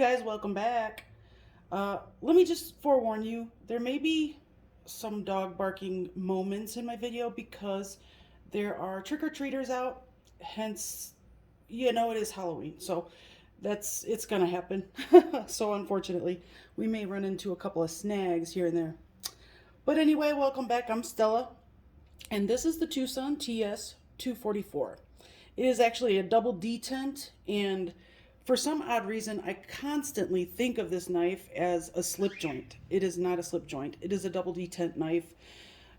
Guys, welcome back. Let me just forewarn you, there may be some dog barking moments in my video because there are trick-or-treaters out, hence, it is Halloween, so it's gonna happen. So unfortunately, we may run into a couple of snags here and there. But anyway, welcome back. I'm Stella, and this is the TwoSun TS244. It is actually a double detent, and for some odd reason, I constantly think of this knife as a slip joint. It is not a slip joint. It is a double detent knife,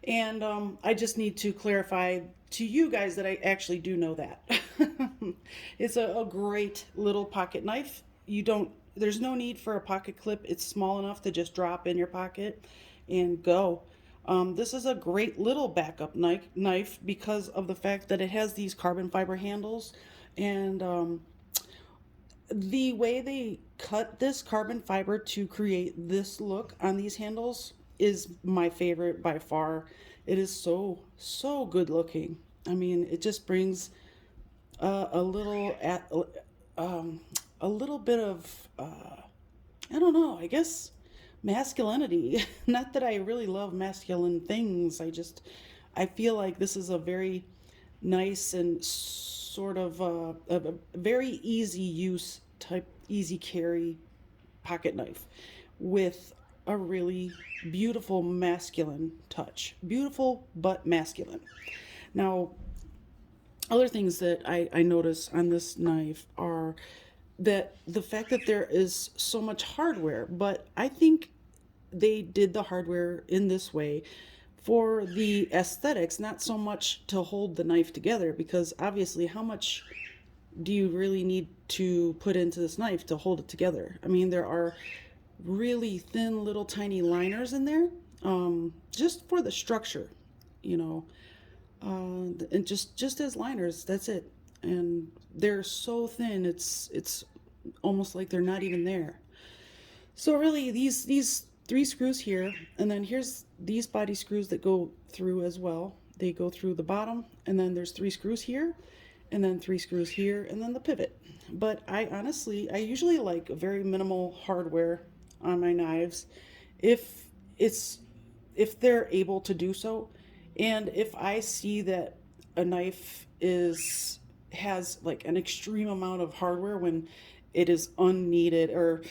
and I just need to clarify to you guys that I actually do know that. It's a great little pocket knife. There's no need for a pocket clip. It's small enough to just drop in your pocket and go. This is a great little backup knife because of the fact that it has these carbon fiber handles, and the way they cut this carbon fiber to create this look on these handles is my favorite by far. It is so good looking. I mean, it just brings a little a little bit of I don't know, I guess masculinity. Not that I really love masculine things. I feel like this is a very nice and sort of a very easy use type, easy carry pocket knife with a really beautiful masculine touch. Beautiful but masculine. Now, other things that I notice on this knife are that the fact that there is so much hardware, but I think they did the hardware in this way for the aesthetics, not so much to hold the knife together, because obviously, how much do you really need to put into this knife to hold it together? I mean, there are really thin little tiny liners in there, just for the structure, you know, and just as liners, that's it. And they're so thin, it's almost like they're not even there. So really, these three screws here, and then here's these body screws that go through as well. They go through the bottom, and then there's three screws here, and then three screws here, and then the pivot. But I usually like very minimal hardware on my knives, if it's if they're able to do so, and if I see that a knife is has like an extreme amount of hardware when it is unneeded or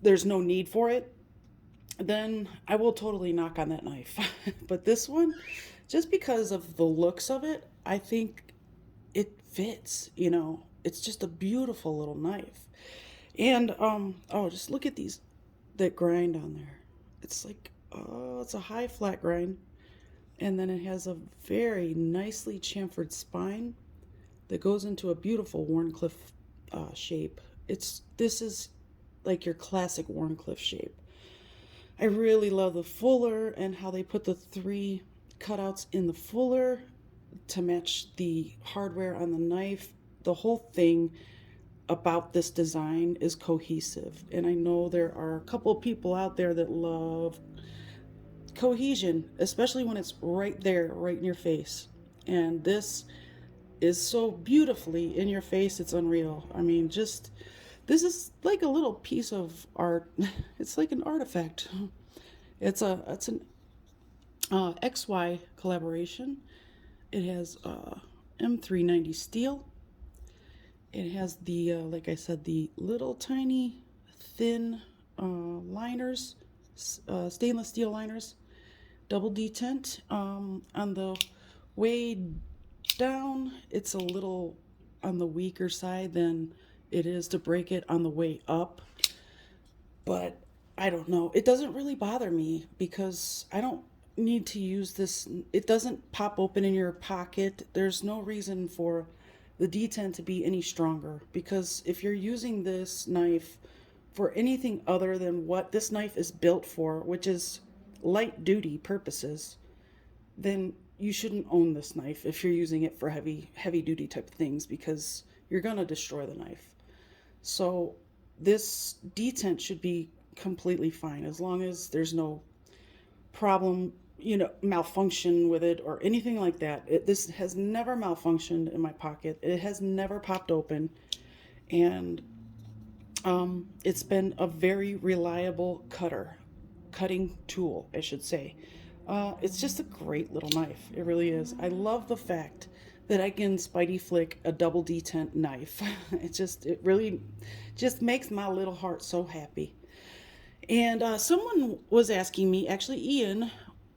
there's no need for it, then I will totally knock on that knife. But this one, just because of the looks of it, I think it fits, It's just a beautiful little knife. And oh, just look at these that grind on there. It's like, oh, it's a high flat grind. And then it has a very nicely chamfered spine that goes into a beautiful Warncliffe shape. This is like your classic Warncliffe shape. I really love the fuller and how they put the three cutouts in the fuller to match the hardware on the knife. The whole thing about this design is cohesive. And I know there are a couple of people out there that love cohesion, especially when it's right there, right in your face. And this is so beautifully in your face, it's unreal. I mean, this is like a little piece of art. It's like an artifact. It's an XY collaboration. It has M390 steel. It has the like I said, the little tiny thin liners, stainless steel liners, double detent. On the way down, it's a little on the weaker side than it is to break it on the way up. But I don't know. It doesn't really bother me because I don't need to use this. It doesn't pop open in your pocket. There's no reason for the detent to be any stronger, because if you're using this knife for anything other than what this knife is built for, which is light duty purposes, then you shouldn't own this knife if you're using it for heavy duty type of things, because you're going to destroy the knife. So this detent should be completely fine as long as there's no problem, malfunction with it or anything like that. This has never malfunctioned in my pocket. It has never popped open. And It's been a very reliable cutting tool, I should say. It's just a great little knife. It really is. I love the fact that I can Spidey flick a double detent knife. It really just makes my little heart so happy. And someone was asking me, actually, Ian,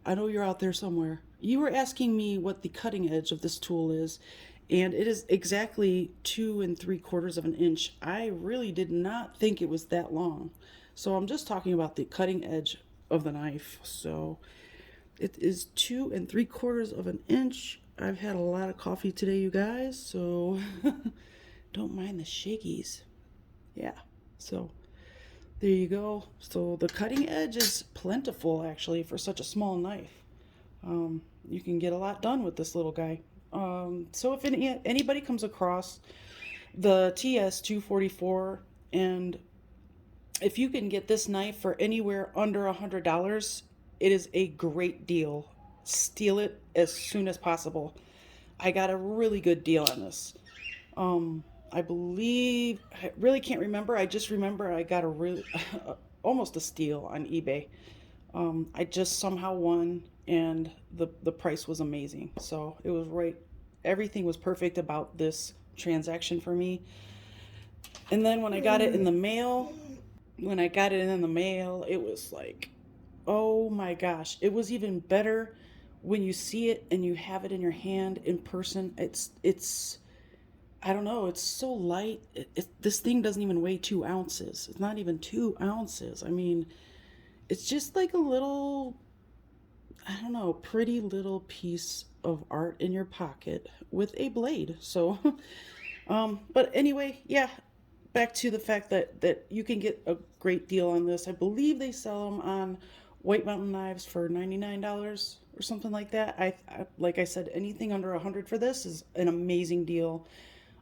I know you're out there somewhere. You were asking me what the cutting edge of this tool is, and it is exactly 2 3/4 of an inch. I really did not think it was that long. So I'm just talking about the cutting edge of the knife. So it is 2 3/4 of an inch. I've had a lot of coffee today, you guys, so don't mind the shakies. Yeah, so there you go. So the cutting edge is plentiful actually for such a small knife. You can get a lot done with this little guy. So if anybody comes across the TS244, and if you can get this knife for anywhere under $100, it is a great deal. Steal it as soon as possible. I got a really good deal on this. I believe, I really can't remember. I just remember I got a really almost a steal on eBay. I just somehow won, and the price was amazing. So it was right. Everything was perfect about this transaction for me. And then when I got it in the mail, it was like, oh my gosh, it was even better when you see it and you have it in your hand in person. It's I don't know, it's so light. This thing doesn't even weigh 2 ounces. It's not even 2 ounces. I mean, it's just like a little, I don't know, pretty little piece of art in your pocket with a blade. So, but anyway, yeah, back to the fact that you can get a great deal on this. I believe they sell them on White Mountain Knives for $99 or something like that. Like I said, anything under 100 for this is an amazing deal.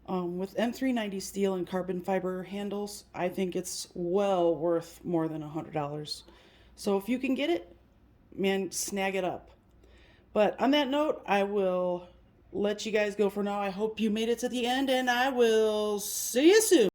With M390 steel and carbon fiber handles, I think it's well worth more than $100. So if you can get it, man, snag it up. But on that note, I will let you guys go for now. I hope you made it to the end, and I will see you soon.